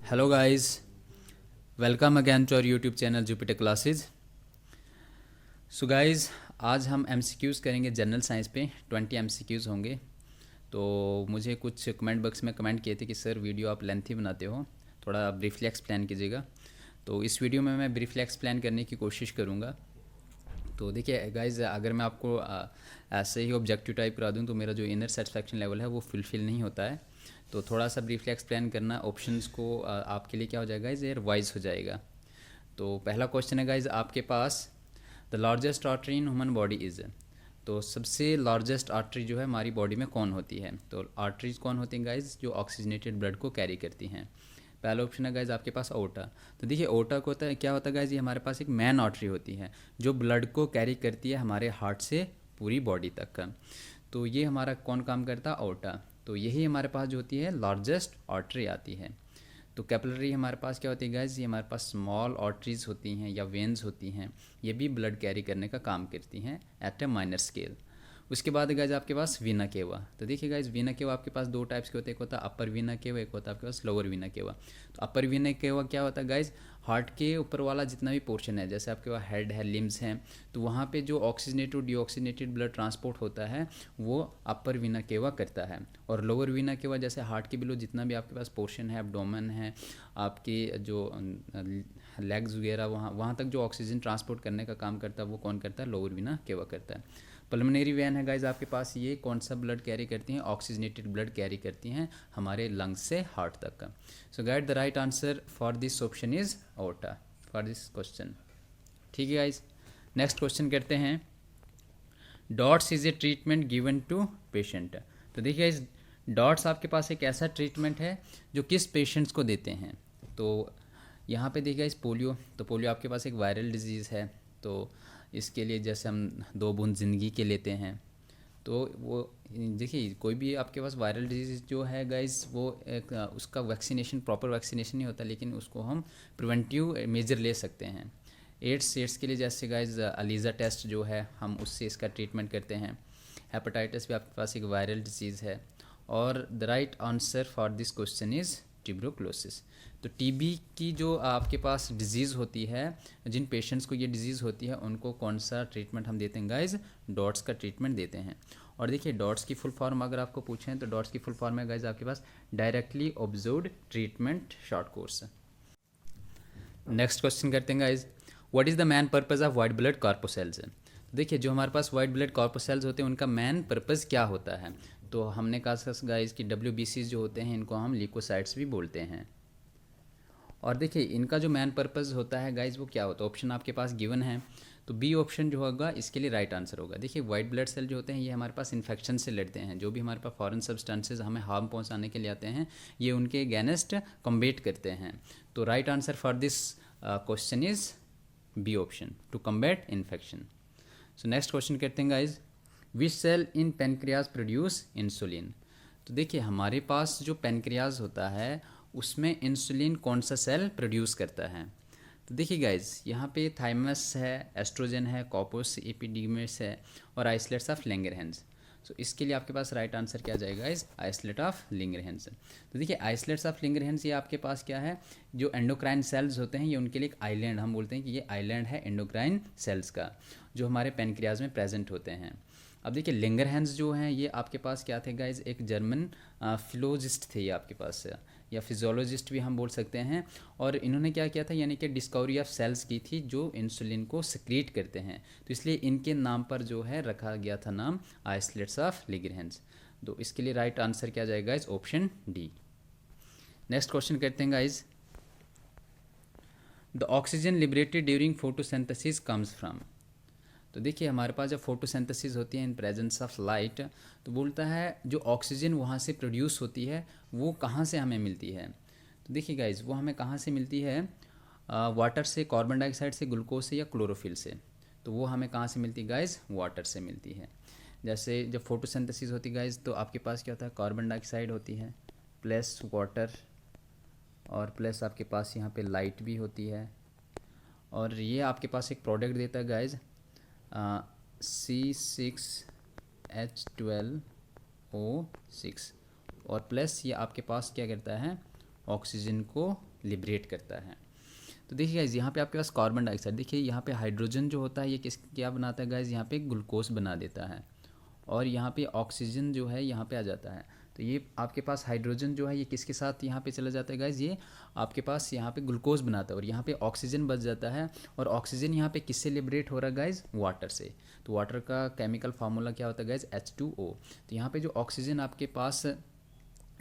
Hello guys, welcome again to our YouTube channel Jupiter classes. So guys, आज हम MCQs करेंगे general science पे। 20 MCQs होंगे। तो मुझे कुछ कमेंट बॉक्स में कमेंट किए थे कि सर वीडियो आप लेंथी बनाते हो, थोड़ा ब्रीफली एक्सप्लेन कीजिएगा। तो इस वीडियो में मैं ब्रीफली एक्सप्लेन करने की कोशिश करूँगा। तो देखिए गाइज, अगर मैं आपको ऐसे ही ऑब्जेक्टिव टाइप करा दूँ तो मेरा जो इनर सेटिस्फैक्शन लेवल है वो फुलफिल नहीं होता है। तो थोड़ा सा ब्रीफली एक्सप्लेन करना ऑप्शंस को आपके लिए क्या हो जाएगा गाइज, एयर वाइज हो जाएगा। तो पहला क्वेश्चन है गाइज आपके पास, the largest artery in human body is. तो सबसे लार्जेस्ट आर्टरी जो है हमारी बॉडी में कौन होती है? तो आर्टरीज कौन होती हैं गाइज? जो ऑक्सीजनेटेड ब्लड को कैरी करती हैं। पहला ऑप्शन है गाइज आपके पास ओटा। तो देखिए ओटा को होता है क्या होता है गाइज, ये हमारे पास एक मैन आर्टरी होती है जो ब्लड को कैरी करती है हमारे हार्ट से पूरी बॉडी तक का। तो ये हमारा कौन काम करता है? ओटा। तो यही हमारे पास जो होती है लार्जेस्ट आर्टरी आती है। तो कैपिलरी हमारे पास क्या होती है गाइज, ये हमारे पास स्मॉल आर्टरीज होती हैं या वेन्स होती हैं, ये भी ब्लड कैरी करने का काम करती हैं एट ए माइनर स्केल। उसके बाद गाइज आपके पास वीना केवा। तो देखिए गाइज, वीना केवा आपके पास दो टाइप्स के होते हैं, एक होता है अपर वीना केवा, एक होता है आपके पास लोअर वीना केवा। तो अपर वीना केवा क्या होता है गाइज, हार्ट के ऊपर वाला जितना भी पोर्शन है, जैसे आपके पास हेड है, लिम्स हैं, तो वहाँ पे जो ऑक्सीजनेटेड डीऑक्सीजनेटेड ब्लड ट्रांसपोर्ट होता है वो अपर वीना केवा करता है। और लोअर वीना केवा जैसे हार्ट के बिलो जितना भी आपके पास पोर्शन है, एब्डोमेन है, आपकी जो लेग्स वगैरह, वहाँ वहाँ तक जो ऑक्सीजन ट्रांसपोर्ट करने का काम करता है वो कौन करता है? लोअर वीना केवा करता है। पल्मोनरी वेन है गाइज आपके पास, ये कौन सा ब्लड कैरी करती हैं? ऑक्सीजनेटेड ब्लड कैरी करती हैं हमारे लंग्स से हार्ट तक का। So guys the right answer for this option is aorta for this question. ठीक है गाइज, नेक्स्ट क्वेश्चन करते हैं। DOTS is a treatment given to patient. तो देखिए इस डॉट्स आपके पास एक ऐसा ट्रीटमेंट है जो किस पेशेंट्स को देते हैं? तो यहाँ पे देखिए इस पोलियो, तो पोलियो आपके पास एक वायरल डिजीज़ है। तो इसके लिए जैसे हम 2 बूंद ज़िंदगी के लेते हैं, तो वो देखिए कोई भी आपके पास वायरल डिजीज़ जो है गाइस, वो एक उसका वैक्सीनेशन, प्रॉपर वैक्सीनेशन नहीं होता, लेकिन उसको हम प्रिवेंटिव मेजर ले सकते हैं। एड्स के लिए जैसे गाइज अलीज़ा टेस्ट जो है, हम उससे इसका ट्रीटमेंट करते हैं। हेपेटाइटिस भी आपके पास एक वायरल डिजीज़ है। और the right answer for this question is tuberculosis. तो टीबी की जो आपके पास डिजीज़ होती है, जिन पेशेंट्स को ये डिजीज़ होती है उनको कौन सा ट्रीटमेंट हम देते हैं गाइज? डॉट्स का ट्रीटमेंट देते हैं। और देखिए डॉट्स की फुल फॉर्म अगर आपको पूछें तो डॉट्स की फुल फॉर्म है गाइज आपके पास directly observed treatment short course. Next question करते हैं guys, what is the main purpose of white blood corpuscles. देखिए जो हमारे पास वाइट ब्लड कॉर्पोसेल्स होते हैं उनका मैन पर्पज़ क्या होता है? तो हमने कहा गाइज कि WBCs जो होते हैं इनको हम ल्यूकोसाइट्स भी बोलते हैं। और देखिए इनका जो मैन पर्पज़ होता है गाइज वो क्या होता है? ऑप्शन आपके पास गिवन है, तो बी ऑप्शन जो होगा इसके लिए राइट आंसर होगा। देखिए वाइट ब्लड सेल जो होते हैं ये हमारे पास इन्फेक्शन से लड़ते हैं, जो भी हमारे पास फॉरेन सब्सटेंसेज हमें हार्म पहुंचाने के लिए आते हैं ये उनके अगेंस्ट कम्बेट करते हैं। तो right answer for this question is b option, to combat infection. So next question करते हैं guys, which cell in pancreas produce insulin. तो देखिए हमारे पास जो पेनक्रियाज होता है उसमें इंसुलिन कौन सा सेल प्रोड्यूस करता है? तो देखिए गाइज यहाँ पे थाइमस है, एस्ट्रोजन है, कॉर्पस एपिडीमिस है और आइसलेट्स ऑफ लैंगरहैंस। सो इसके लिए आपके पास राइट आंसर क्या जाएगा इस आइसलेट ऑफ लैंगरहैंस। तो देखिए आइसलेट्स ऑफ लैंगरहैंस ये आपके पास क्या है, जो एंडोक्राइन सेल्स होते हैं ये उनके लिए एक आइलैंड, हम बोलते हैं कि ये आइलैंड है एंडोक्राइन सेल्स का, जो हमारे पेनक्रियाज में प्रेजेंट होते हैं। अब देखिए लैंगरहैंस जो हैं ये आपके पास क्या थे गाइज, एक जर्मन फिलोजिस्ट थे ये आपके पास, या फिजियोलॉजिस्ट भी हम बोल सकते हैं। और इन्होंने क्या किया था, यानी कि डिस्कवरी ऑफ सेल्स की थी जो इंसुलिन को सिक्रीट करते हैं, तो इसलिए इनके नाम पर जो है रखा गया था नाम आइसलेट्स ऑफ लैंगरहैंस। तो इसके लिए राइट आंसर क्या जाएगा इस ऑप्शन डी। नेक्स्ट क्वेश्चन करते हैं guys, the oxygen liberated during photosynthesis comes from. तो देखिए हमारे पास जब फोटोसिंथेसिस होती है इन प्रेजेंस ऑफ लाइट, तो बोलता है जो ऑक्सीजन वहाँ से प्रोड्यूस होती है वो कहाँ से हमें मिलती है? तो देखिए गाइज वो हमें कहाँ से मिलती है, वाटर से, कार्बन डाइऑक्साइड से, ग्लूकोज से या क्लोरोफिल से। तो वो हमें कहाँ से मिलती है गाइज? वाटर से मिलती है। जैसे जब फोटोसिंथेसिस होती है गाइज तो आपके पास क्या होता है, कार्बन डाइऑक्साइड होती है प्लस वाटर, और प्लस आपके पास यहाँ पे लाइट भी होती है, और ये आपके पास एक प्रोडक्ट देता है गाइज C6H12O6, और प्लस ये आपके पास क्या करता है, ऑक्सीजन को लिबरेट करता है। तो देखिए गाइज यहाँ पे आपके पास कार्बन डाइऑक्साइड, देखिए यहाँ पे हाइड्रोजन जो होता है ये क्या बनाता है गाइज, यहाँ पे ग्लूकोज बना देता है, और यहाँ पे ऑक्सीजन जो है यहाँ पे आ जाता है। तो ये आपके पास हाइड्रोजन जो है ये किसके साथ यहाँ पे चला जाता है गाइज, ये आपके पास यहाँ पे ग्लूकोज बनाता है और यहाँ पे ऑक्सीजन बच जाता है। और ऑक्सीजन यहाँ पे किससे लिबरेट हो रहा है गाइज, वाटर से। तो वाटर का केमिकल फार्मूला क्या होता है गाइज, H2O। तो यहाँ पे जो ऑक्सीजन आपके पास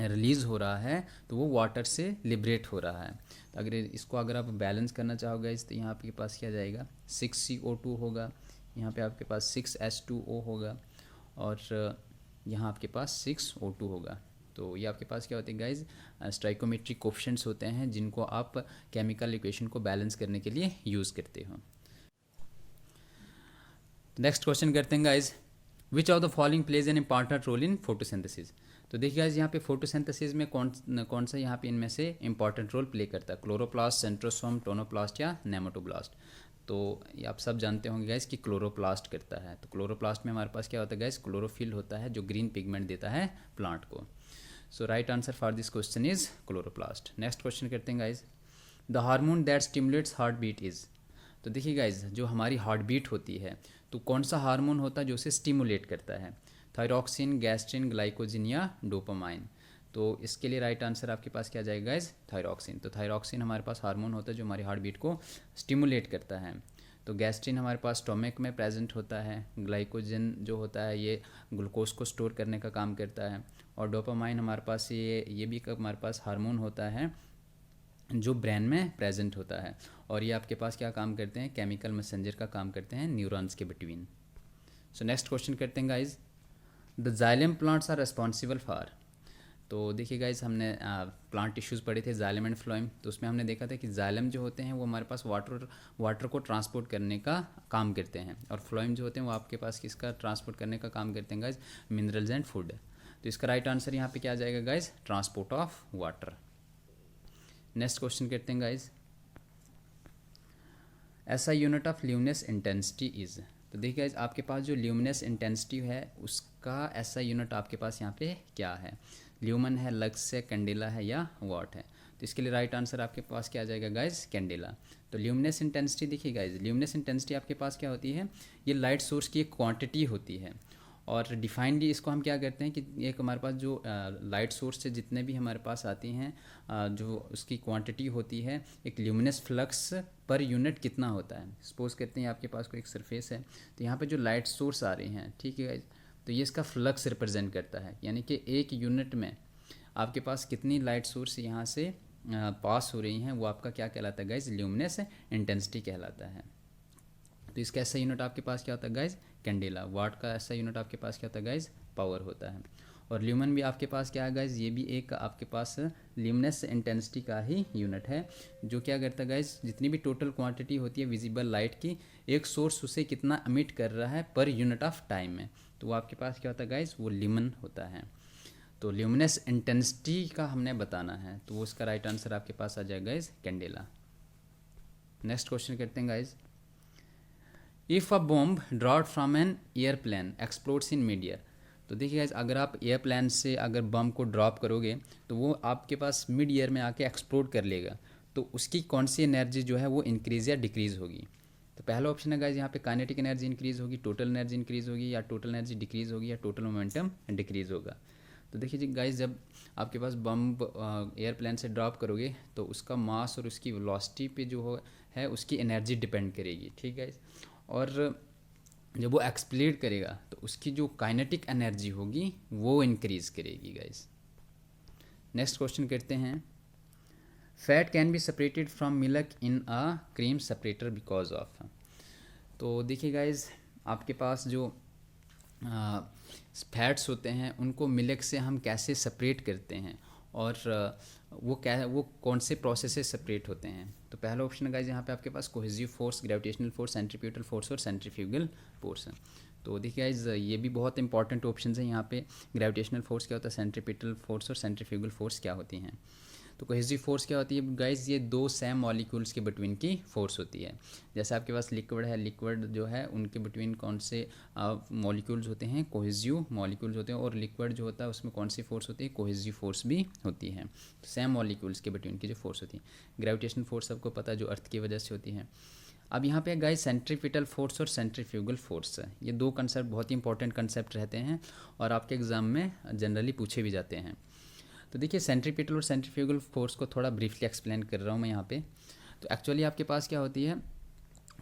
रिलीज़ हो रहा है तो वो वाटर से लिबरेट हो रहा है। तो अगर आप बैलेंस करना चाहोगे तो यहाँ आपके पास क्या जाएगा, 6CO2 होगा, यहाँ पे आपके पास 6H2O होगा, और यहाँ आपके पास 6O2 होगा। तो ये आपके पास क्या होते हैं गाइज, स्टाइकोमेट्रिक कोफिशिएंट्स होते हैं जिनको आप केमिकल इक्वेशन को बैलेंस करने के लिए यूज़ करते हो। नेक्स्ट क्वेश्चन करते हैं guys, which of the following plays an important role in photosynthesis. तो देखिए गाइज यहाँ पे फोटोसिंथेसिस में कौन सा यहाँ पे इनमें से इंपॉर्टेंट रोल प्ले करता है, क्लोरोप्लास्ट, सेंट्रोसोम, टोनोप्लास्ट या नेमेटोब्लास्ट। तो ये आप सब जानते होंगे गाइज कि क्लोरोप्लास्ट करता है। तो क्लोरोप्लास्ट में हमारे पास क्या होता है गाइज, क्लोरोफिल होता है जो ग्रीन पिगमेंट देता है प्लांट को। So right answer for this question is chloroplast. Next question करते हैं guys, the hormone that stimulates heart beat is. तो देखिए गाइज जो हमारी हार्ट बीट होती है तो कौन सा हार्मोन होता है जो उसे स्टिमुलेट करता है, थायरॉक्सिन, गैस्ट्रिन, ग्लाइकोजिन या डोपामाइन। तो इसके लिए राइट आंसर आपके पास क्या जाएगा गाइज, थायरॉक्सिन। तो थायरॉक्सिन हमारे पास हार्मोन होता है जो हमारी हार्ट बीट को स्टिमुलेट करता है। तो गैस्ट्रिन हमारे पास स्टोमक में प्रेजेंट होता है, ग्लाइकोजन जो होता है ये ग्लूकोज को स्टोर करने का काम करता है, और डोपामाइन हमारे पास ये भी हमारे पास हार्मोन होता है जो ब्रेन में प्रेजेंट होता है, और ये आपके पास क्या काम करते हैं, केमिकल मैसेंजर का काम करते हैं न्यूरॉन्स के बिटवीन। सो नेक्स्ट क्वेश्चन करते हैं guys, the xylem plants are responsible for. तो देखिए गाइज हमने प्लांट टिश्यूज़ पढ़े थे जाइलम एंड फ्लोएम, तो उसमें हमने देखा था कि जाइलम जो होते हैं वो हमारे पास वाटर को ट्रांसपोर्ट करने का काम करते हैं, और फ्लोएम जो होते हैं वो आपके पास किसका ट्रांसपोर्ट करने का काम करते हैं गाइज, मिनरल्स एंड फूड। तो इसका राइट आंसर यहाँ पे क्या आ जाएगा guys, transport of water. Next question करते हैं गाइज, ऐसा unit of luminous intensity is. तो देखिए गाइज आपके पास जो ल्यूमिनस इंटेंसिटी है उसका ऐसा यूनिट आपके पास यहाँ पे क्या है, ल्यूमन है, लक्स है, कैंडेला है या वाट है। तो इसके लिए राइट आंसर आपके पास क्या आ जाएगा गाइज, कैंडेला। तो ल्यूमिनस इंटेंसिटी देखिए गाइज, ल्यूमिनस इंटेंसिटी आपके पास क्या होती है, ये लाइट सोर्स की एक क्वांटिटी होती है, और डिफाइनली इसको हम क्या करते हैं कि एक हमारे पास जो लाइट सोर्स से जितने भी हमारे पास आती हैं जो उसकी क्वांटिटी होती है, एक ल्यूमिनस फ्लक्स पर यूनिट कितना होता है। सपोज करते हैं आपके पास कोई एक सरफेस है, तो यहाँ पे जो लाइट सोर्स आ रही हैं, ठीक है गाइज, तो ये इसका फ्लक्स रिप्रेजेंट करता है, यानी कि एक यूनिट में आपके पास कितनी लाइट सोर्स यहाँ से पास हो रही हैं, वो आपका क्या कहलाता है गाइज, ल्यूमिनस इंटेंसिटी कहलाता है। तो इसका ऐसा यूनिट आपके पास क्या होता है गाइज, कैंडेला। वाट का ऐसा यूनिट आपके पास क्या होता है गाइज, पावर होता है। और ल्यूमन भी आपके पास क्या है गाइज, ये भी एक आपके पास ल्यूमिनस इंटेंसिटी का ही यूनिट है, जो क्या करता है गाइज, जितनी भी टोटल क्वांटिटी होती है विजिबल लाइट की, एक सोर्स उसे कितना एमिट कर रहा है पर यूनिट ऑफ टाइम में, तो वो आपके पास क्या होता है गाइज, वो ल्यूमन होता है। तो ल्यूमिनस इंटेंसिटी का हमने बताना है, तो वो उसका राइट आंसर आपके पास आ जाएगा गाइज, कैंडेला। नेक्स्ट क्वेश्चन करते हैं guys, if a bomb dropped from an airplane explodes in mid air. तो देखिए गाइज अगर आप एयरप्लेन से अगर बम को ड्रॉप करोगे तो वो आपके पास मिड एयर में आके एक्सप्लोड कर लेगा, तो उसकी कौन सी एनर्जी जो है वो इंक्रीज़ या डिक्रीज़ होगी। तो पहला ऑप्शन है गाइज यहाँ पे काइनेटिक एनर्जी इंक्रीज़ होगी, टोटल एनर्जी इंक्रीज़ होगी, या टोटल एनर्जी डिक्रीज़ होगी, या टोटल मोमेंटम डिक्रीज़ होगा। तो देखिए जी गाइज जब आपके पास बम एयरप्लेन से ड्रॉप करोगे तो उसका मास और उसकी वेलोसिटी पे जो है उसकी एनर्जी डिपेंड करेगी, ठीक है। और जब वो एक्सप्लोड करेगा तो उसकी जो काइनेटिक एनर्जी होगी वो इंक्रीज़ करेगी गाइस। नेक्स्ट क्वेश्चन करते हैं, fat can be separated from milk in a cream separator because of. तो देखिए गाइस आपके पास जो फैट्स होते हैं उनको मिल्क से हम कैसे सेपरेट करते हैं, और वो कौन से प्रोसेस से सेपरेट होते हैं। तो पहला ऑप्शन है गाइज यहाँ पे आपके पास cohesive force, gravitational force, centrifugal force और सेंट्रीफ्यूगल फोर्स। तो देखिए गाइज ये भी बहुत इंपॉर्टेंट ऑप्शन है यहाँ पे, ग्रेविटेशनल फोर्स क्या होता है, सेंट्रीपिटल फोर्स और सेंट्रीफ्यूगल फोर्स क्या होती हैं। तो कोहेसिव फोर्स क्या होती है गाइज, ये दो सेम मॉलिक्यूल्स के बिटवीन की फोर्स होती है। जैसे आपके पास लिक्विड है, लिक्विड जो है उनके बिटवीन कौन से मॉलिक्यूल्स होते हैं, कोहेसिव मॉलिक्यूल्स होते हैं, और लिक्विड जो होता है उसमें कौन सी फोर्स होती है, कोहेसिव फोर्स भी होती है। तो सेम मॉलिक्यूल्स के बिटवीन की जो फोर्स होती है। ग्रेविटेशनल फोर्स सबको पता है जो अर्थ की वजह से होती है। अब यहाँ पे गाइस सेंट्रीपिटल फोर्स और सेंट्रीफ्यूगल फोर्स है, ये दो कंसेप्ट बहुत ही इंपॉर्टेंट कंसेप्ट रहते हैं और आपके एग्जाम में जनरली पूछे भी जाते हैं। तो देखिए सेंट्रीपिटल और सेंट्रीफ्यूगल फोर्स को थोड़ा ब्रीफली एक्सप्लेन कर रहा हूँ मैं यहाँ पे। तो एक्चुअली आपके पास क्या होती है,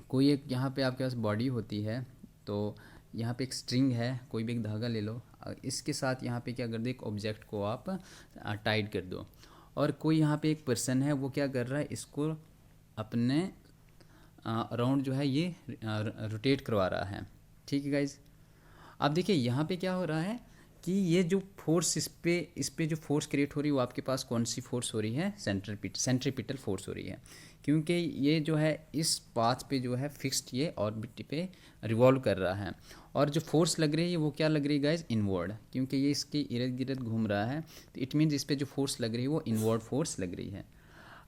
कोई एक यहाँ पे आपके पास बॉडी होती है, तो यहाँ पे एक स्ट्रिंग है, कोई भी एक धागा ले लो, इसके साथ यहाँ पे क्या कर दो, एक ऑब्जेक्ट को आप टाइट कर दो, और कोई यहाँ पे एक पर्सन है, वो क्या कर रहा है, इसको अपने अराउंड जो है ये रोटेट करवा रहा है। ठीक है गाइज। अब देखिए यहाँ पे क्या हो रहा है कि ये जो फोर्स इस पे जो फोर्स क्रिएट हो रही है वो आपके पास कौन सी फोर्स हो रही है, सेंट्रीपिटल फोर्स हो रही है, क्योंकि ये जो है इस पाथ पे जो है फिक्स्ड ये ऑर्बिट पे रिवॉल्व कर रहा है, और जो फोर्स लग रही है वो क्या लग रही है गाइज, इनवर्ड, क्योंकि ये इसके इर्द गिर्द घूम रहा है, तो इट मीन्स इस पे जो फोर्स लग रही है वो इनवर्ड फोर्स लग रही है।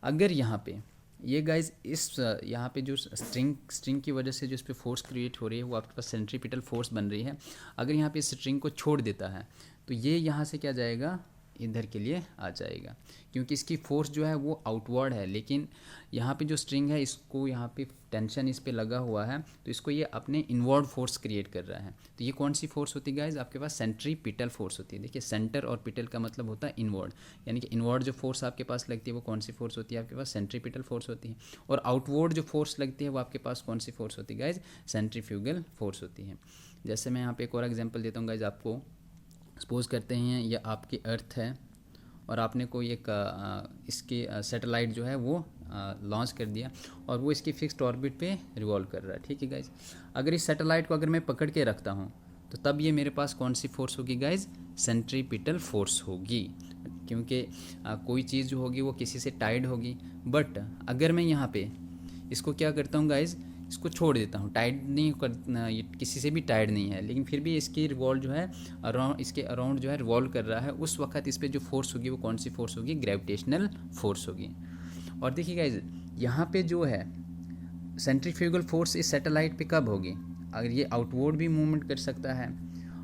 अगर यहाँ पे ये गाइज इस यहाँ पे जो स्ट्रिंग की वजह से जो इस पर फोर्स क्रिएट हो रही है वो आपके पास सेंट्रीपिटल फोर्स बन रही है, अगर यहाँ पे स्ट्रिंग को छोड़ देता है तो ये यहाँ से क्या जाएगा, इधर के लिए आ जाएगा, क्योंकि इसकी फोर्स जो है वो आउटवर्ड है, लेकिन यहाँ पे जो स्ट्रिंग है इसको यहाँ पे टेंशन इस पे लगा हुआ है, तो इसको ये अपने इनवर्ड फोर्स क्रिएट कर रहा है। तो ये कौन सी फोर्स होती है गाइज, आपके पास सेंट्रीपिटल फोर्स होती है। देखिए सेंटर और पिटल का मतलब होता है इनवर्ड, यानी कि इनवर्ड जो फोर्स आपके पास लगती है वो कौन सी फोर्स होती है, आपके पास सेंट्रीपिटल फोर्स होती है, और आउटवर्ड जो फोर्स लगती है वो आपके पास कौन सी फोर्स होती है गाइज, सेंट्रीफ्यूगल फोर्स होती है। जैसे मैं यहाँ पे एक और एग्जाम्पल देता हूँ गाइज आपको। सपोज करते हैं ये आपकी अर्थ है और आपने कोई एक इसकी सैटेलाइट जो है वो लॉन्च कर दिया और वो इसकी फिक्स्ड ऑर्बिट पे रिवॉल्व कर रहा है। ठीक है गाइज। अगर इस सैटेलाइट को अगर मैं पकड़ के रखता हूँ तो तब ये मेरे पास कौन सी फोर्स होगी गाइज, सेंट्रीपिटल फोर्स होगी, क्योंकि कोई चीज़ जो होगी वो किसी से टाइड होगी। बट अगर मैं यहाँ पे इसको क्या करता हूँ गाइज, इसको छोड़ देता हूँ, टाइड नहीं कर, ये किसी से भी टाइड नहीं है, लेकिन फिर भी इसकी रिवॉल्व जो है अराउंड, इसके अराउंड जो है रिवॉल्व कर रहा है, उस वक्त इस पर जो फोर्स होगी वो कौन सी फोर्स होगी, ग्रेविटेशनल फोर्स होगी। और देखिए गाइज यहाँ पे जो है सेंट्रीफ्यूगल फोर्स इस सैटेलाइट पे कब होगी, अगर ये आउटवर्ड भी मूवमेंट कर सकता है,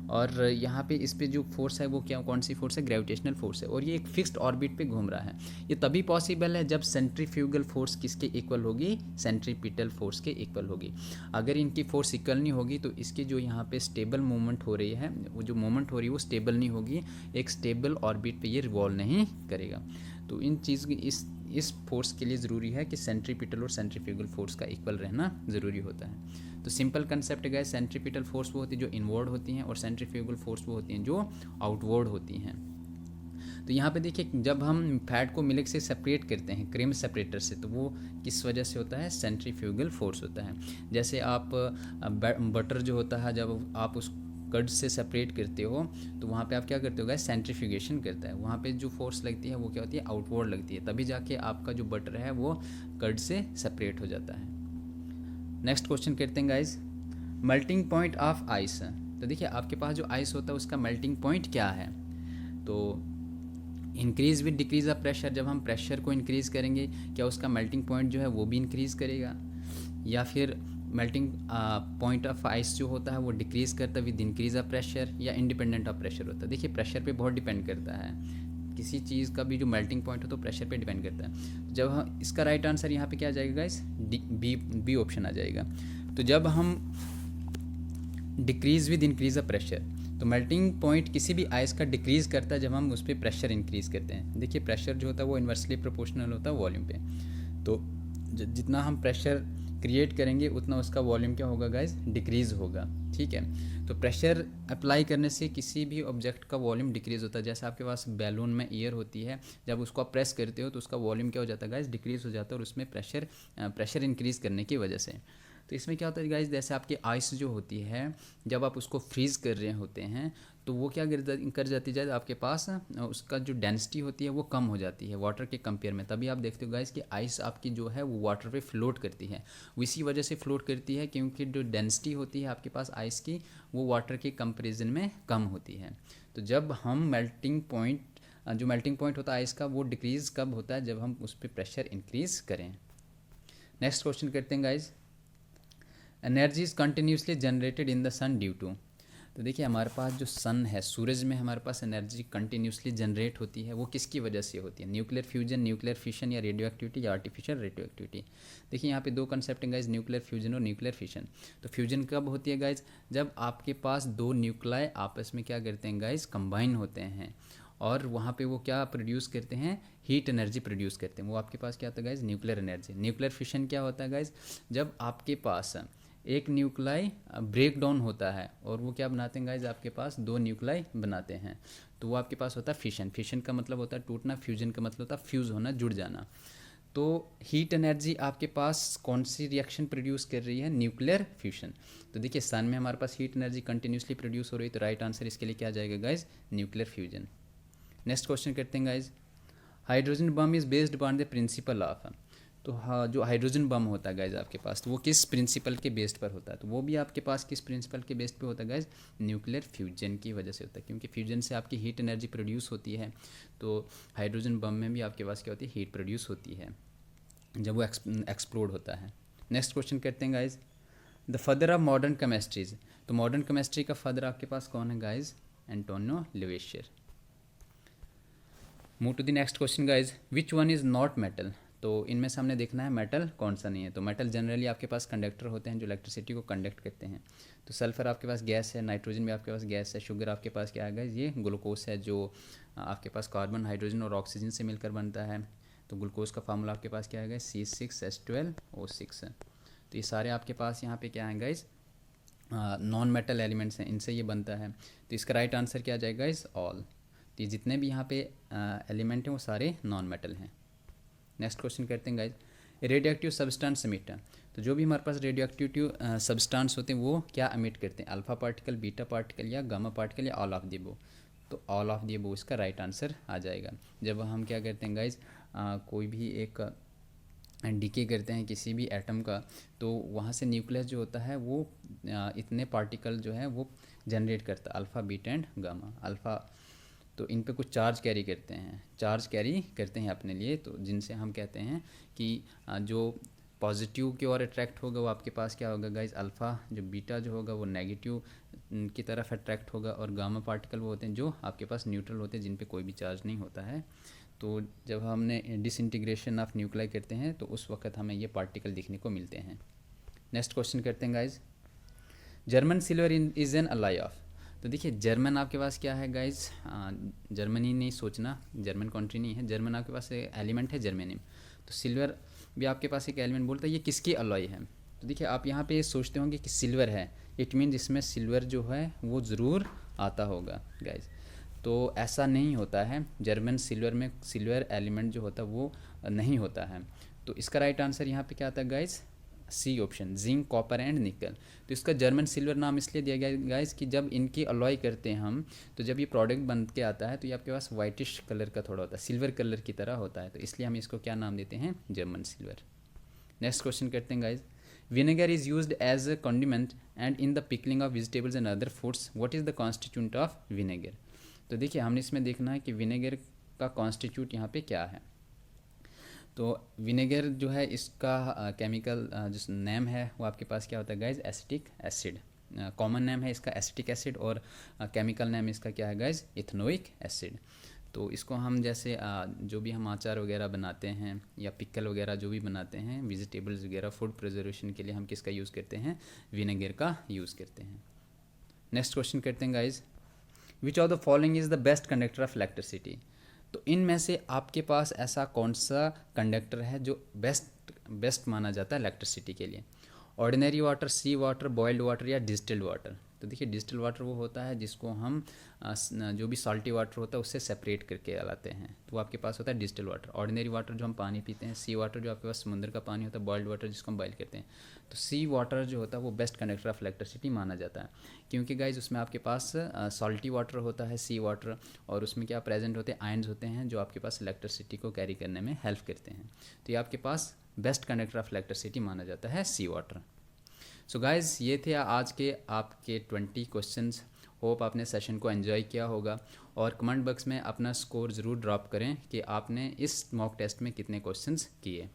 और यहाँ पे इस पे जो फोर्स है वो क्या, कौन सी फोर्स है, ग्रेविटेशनल फोर्स है, और ये एक फिक्स्ड ऑर्बिट पे घूम रहा है। ये तभी पॉसिबल है जब सेंट्रीफ्यूगल फोर्स किसके इक्वल होगी, सेंट्रीपिटल फोर्स के इक्वल होगी। अगर इनकी फोर्स इक्वल नहीं होगी तो इसकी जो यहाँ पे स्टेबल मूवमेंट हो रही है, वो जो मूवमेंट हो रही है वो स्टेबल नहीं होगी, एक स्टेबल ऑर्बिट पे ये रिवॉल्व नहीं करेगा। तो इन चीज़ इस फोर्स के लिए ज़रूरी है कि सेंट्रीपिटल और सेंट्रीफ्यूगल फोर्स का इक्वल रहना ज़रूरी होता है। तो सिंपल कंसेप्ट है, सेंट्रीपिटल फोर्स वो होती है जो इनवर्ड होती हैं, और सेंट्रीफ्यूगल फोर्स वो होती हैं जो आउटवर्ड होती हैं। तो यहाँ पे देखिए जब हम फैट को मिल्क से सेपरेट करते हैं क्रीम सेपरेटर से, तो वो किस वजह से होता है, सेंट्रीफ्यूगल फोर्स होता है। जैसे आप बटर जो होता है जब आप उस कर्ड से सेपरेट करते हो तो वहाँ पे आप क्या करते हो गाइस, सेंट्रीफ्यूगेशन करता है, वहाँ पे जो फोर्स लगती है वो क्या होती है, आउटवर्ड लगती है, तभी जाके आपका जो बटर है वो कर्ड से सेपरेट हो जाता है। नेक्स्ट क्वेश्चन करते हैं guys, melting point of ice. तो देखिए आपके पास जो आइस होता है उसका मेल्टिंग पॉइंट क्या है, तो increase with decrease of pressure, जब हम प्रेशर को इंक्रीज़ करेंगे क्या उसका मेल्टिंग पॉइंट जो है वो भी इंक्रीज़ करेगा, या फिर मेल्टिंग पॉइंट ऑफ आइस जो होता है वो डिक्रीज़ करता है विद इंक्रीज ऑफ प्रेशर, या इंडिपेंडेंट ऑफ प्रेशर होता है। देखिए प्रेशर पे बहुत डिपेंड करता है, किसी चीज़ का भी जो मेल्टिंग पॉइंट हो तो प्रेशर पे डिपेंड करता है। जब हम इसका राइट आंसर यहाँ पे क्या आ जाएगा गाइस, बी ऑप्शन आ जाएगा। तो जब हम decrease with increase of pressure, तो मेल्टिंग पॉइंट किसी भी आइस का डिक्रीज़ करता है जब हम उस पर प्रेशर इंक्रीज़ करते हैं। देखिए प्रेशर जो होता है वो इन्वर्सली प्रोपोर्शनल होता है वॉल्यूम पे, तो जितना हम प्रेशर क्रिएट करेंगे उतना उसका वॉल्यूम क्या होगा गाइस, डिक्रीज़ होगा। ठीक है, तो प्रेशर अप्लाई करने से किसी भी ऑब्जेक्ट का वॉल्यूम डिक्रीज़ होता है। जैसे आपके पास बैलून में एयर होती है, जब उसको आप प्रेस करते हो तो उसका वॉल्यूम क्या हो जाता है गाइस, डिक्रीज़ हो जाता है, और उसमें प्रेशर इंक्रीज़ करने की वजह से। तो इसमें क्या होता है गाइस, जैसे आपकी आइस जो होती है जब आप उसको फ्रीज़ कर रहे होते हैं तो वो क्या कर जाती है, आपके पास उसका जो डेंसिटी होती है वो कम हो जाती है वाटर के कंपेयर में। तभी आप देखते हो गाइस कि आइस आपकी जो है वो वाटर पे फ्लोट करती है, वो इसी वजह से फ्लोट करती है क्योंकि जो डेंसिटी होती है आपके पास आइस की वो वाटर के कंपेरिजन में कम होती है। तो जब हम मेल्टिंग पॉइंट जो मेल्टिंग पॉइंट होता है आइस का वो डिक्रीज़ कब होता है, जब हम उस पर प्रेशर इंक्रीज़ करें। नेक्स्ट क्वेश्चन करते हैं guys, energy is continuously generated in the sun due to. तो देखिए हमारे पास जो सन है, सूरज में हमारे पास एनर्जी कंटिन्यूसली जनरेट होती है, वो किसकी वजह से होती है, न्यूक्लियर फ्यूजन, न्यूक्लियर फिशन, या रेडियो एक्टिविटी या आर्टिफिशियल रेडियो एक्टिविटी। देखिए यहाँ पे दो कंसेप्ट हैं गाइज, न्यूक्लियर फ्यूजन और न्यूक्लियर फिशन। तो फ्यूजन कब होती है गाइज, जब आपके पास दो न्यूक्लियाई आपस में क्या करते हैं गाइज, कंबाइन होते हैं और वहाँ पे वो क्या प्रोड्यूस करते हैं, हीट एनर्जी प्रोड्यूस करते हैं। वो आपके पास क्या होता है guys, nuclear energy. Nuclear fission क्या होता है गाइज, जब आपके पास एक न्यूक्लाई ब्रेक डाउन होता है और वो क्या बनाते हैं गाइज, आपके पास दो न्यूक्लाई बनाते हैं, तो वो आपके पास होता है फिशन। फिशन का मतलब होता है टूटना, फ्यूजन का मतलब होता है फ्यूज़ होना, जुड़ जाना। तो हीट एनर्जी आपके पास कौन सी रिएक्शन प्रोड्यूस कर रही है, न्यूक्लियर फ्यूशन। तो देखिए सन में हमारे पास हीट एनर्जी कंटिन्यूसली प्रोड्यूस हो रही है, तो राइट आंसर इसके लिए क्या आ जाएगा guys, nuclear fusion. Next question करते हैं guys, hydrogen bomb is based upon the principle of. तो हाँ, जो हाइड्रोजन बम होता है गाइज आपके पास, तो वो किस प्रिंसिपल के बेस्ड पर होता है, तो वो भी आपके पास किस प्रिंसिपल के बेस्ड पे होता है गाइज, न्यूक्लियर फ्यूजन की वजह से होता है, क्योंकि फ्यूजन से आपकी हीट एनर्जी प्रोड्यूस होती है। तो हाइड्रोजन बम में भी आपके पास क्या होती है, हीट प्रोड्यूस होती है जब वो एक्सप्लोड होता है। नेक्स्ट क्वेश्चन करते हैं guys, the father of modern chemistries. तो मॉडर्न केमिस्ट्री का फादर आपके पास कौन है guys, Antonio Lavoisier. Move to the next question guys, which one is not metal. तो इनमें से हमने देखना है मेटल कौन सा नहीं है। तो मेटल जनरली आपके पास कंडक्टर होते हैं जो इलेक्ट्रिसिटी को कंडक्ट करते हैं। तो सल्फर आपके पास गैस है, नाइट्रोजन भी आपके पास गैस है, शुगर आपके पास क्या है, ये ग्लूकोज है जो आपके पास कार्बन, हाइड्रोजन और ऑक्सीजन से मिलकर बनता है। तो ग्लूकोज का फार्मूला आपके पास क्या है, C6H12O6। तो ये सारे आपके पास यहाँ पे क्या है गाइज, नॉन मेटल एलिमेंट्स हैं, इनसे ये बनता है। तो इसका राइट आंसर क्या आ जाएगा गाइज, ऑल। तो ये जितने भी यहाँ पे एलिमेंट हैं वो सारे नॉन मेटल हैं। नेक्स्ट क्वेश्चन करते हैं guys, radio active substance emit. तो जो भी हमारे पास रेडियो एक्टिव सब्सटेंस होते हैं वो क्या एमिट करते हैं, अल्फा पार्टिकल, बीटा पार्टिकल या गामा पार्टिकल या ऑल ऑफ द अबव। तो ऑल ऑफ द अबव इसका राइट आंसर आ जाएगा। जब हम क्या करते हैं गाइज, कोई भी एक डीके करते हैं किसी भी एटम का, तो वहाँ से न्यूक्लियस जो होता है वो इतने पार्टिकल जो है वो जनरेट करता है, alpha, beta and gamma. Alpha तो इन पे कुछ चार्ज कैरी करते हैं अपने लिए, तो जिनसे हम कहते हैं कि जो पॉजिटिव की ओर अट्रैक्ट होगा वो आपके पास क्या होगा गाइज, अल्फ़ा। जो बीटा जो होगा वो नेगेटिव की तरफ अट्रैक्ट होगा, और गामा पार्टिकल वो होते हैं जो आपके पास न्यूट्रल होते हैं, जिन पे कोई भी चार्ज नहीं होता है। तो जब हमने डिसइंटीग्रेशन ऑफ न्यूक्लियाई करते हैं तो उस वक्त हमें ये पार्टिकल दिखने को मिलते हैं। नेक्स्ट क्वेश्चन करते हैं guys, German silver is an alloy of. तो देखिए जर्मन आपके पास क्या है गाइज, जर्मनी नहीं सोचना, जर्मन कंट्री नहीं है, जर्मन आपके पास एलिमेंट है जर्मेनियम। तो सिल्वर भी आपके पास एक एलिमेंट बोलता है, ये किसकी अलॉय है। तो देखिए आप यहाँ पे सोचते होंगे कि सिल्वर है, इट मीन इसमें सिल्वर जो है वो ज़रूर आता होगा गाइज। तो ऐसा नहीं होता है, जर्मन सिल्वर में सिल्वर एलिमेंट जो होता है वो नहीं होता है। तो इसका राइट आंसर यहाँ पे क्या आता है guys, c option, zinc, copper and nickel. तो इसका जर्मन सिल्वर नाम इसलिए दिया गया गाइज कि जब इनकी अलॉय करते हैं हम, तो जब ये प्रोडक्ट बन के आता है तो ये आपके पास वाइटिश कलर का थोड़ा होता है, सिल्वर कलर की तरह होता है, तो इसलिए हम इसको क्या नाम देते हैं, जर्मन सिल्वर। नेक्स्ट क्वेश्चन करते हैं guys, vinegar is used as a condiment and in the pickling of vegetables and other foods, what is the constituent of vinegar. तो देखिए हमने इसमें देखना है कि विनेगर का कॉन्स्टिट्यूट यहाँ पे क्या है। तो विनेगर जो है इसका केमिकल जो नेम है वो आपके पास क्या होता है guys, acetic acid. Common name है इसका एसिटिक एसिड, और केमिकल नेम इसका क्या है गाइज, इथेनोइक एसिड। तो इसको हम जैसे जो भी हम अचार वगैरह बनाते हैं या पिकल वगैरह जो भी बनाते हैं, वेजिटेबल्स वगैरह फूड प्रिजर्वेशन के लिए हम किसका यूज़ करते हैं, विनेगर का यूज़ करते हैं। नेक्स्ट क्वेश्चन करते हैं guys, which of the following is the best conductor of electricity. तो इनमें से आपके पास ऐसा कौन सा कंडक्टर है जो बेस्ट माना जाता है इलेक्ट्रिसिटी के लिए, ऑर्डिनरी वाटर, सी वाटर, बॉइल्ड वाटर या डिस्टिल्ड वाटर। तो देखिए डिस्टिल्ड वाटर वो होता है जिसको हम जो भी साल्टी वाटर होता है उससे सेपरेट करके लाते हैं, तो वो आपके पास होता है डिस्टिल्ड वाटर। ऑर्डिनरी वाटर जो हम पानी पीते हैं, सी वाटर जो आपके पास समुद्र का पानी होता है, बॉइल्ड वाटर जिसको हम बॉइल करते हैं। तो सी वाटर जो होता है वो बेस्ट कंडक्टर ऑफ इलेक्ट्रिसिटी माना जाता है, क्योंकि गाइज उसमें आपके पास साल्टी वाटर होता है, सी वाटर, और उसमें क्या प्रेजेंट होते हैं, आयन्स होते हैं जो आपके पास इलेक्ट्रिसिटी को कैरी करने में हेल्प करते हैं। तो ये आपके पास बेस्ट कंडक्टर ऑफ इलेक्ट्रिसिटी माना जाता है सी वाटर। सो गाइज़ ये थे आज के आपके 20 क्वेश्चंस, होप आपने सेशन को एंजॉय किया होगा, और कमेंट बॉक्स में अपना स्कोर ज़रूर ड्रॉप करें कि आपने इस मॉक टेस्ट में कितने क्वेश्चंस किए।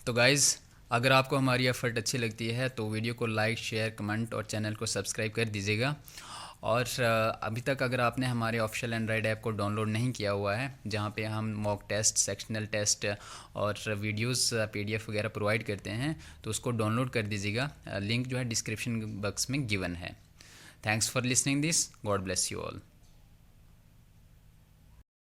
तो गाइज़, अगर आपको हमारी एफ़र्ट अच्छी लगती है तो वीडियो को लाइक, शेयर, कमेंट और चैनल को सब्सक्राइब कर दीजिएगा। और अभी तक अगर आपने हमारे ऑफिशियल एंड्रॉयड ऐप को डाउनलोड नहीं किया हुआ है, जहाँ पे हम मॉक टेस्ट, सेक्शनल टेस्ट और वीडियोस PDF वगैरह प्रोवाइड करते हैं, तो उसको डाउनलोड कर दीजिएगा। लिंक जो है डिस्क्रिप्शन बॉक्स में गिवन है। Thanks for listening this. God bless you all.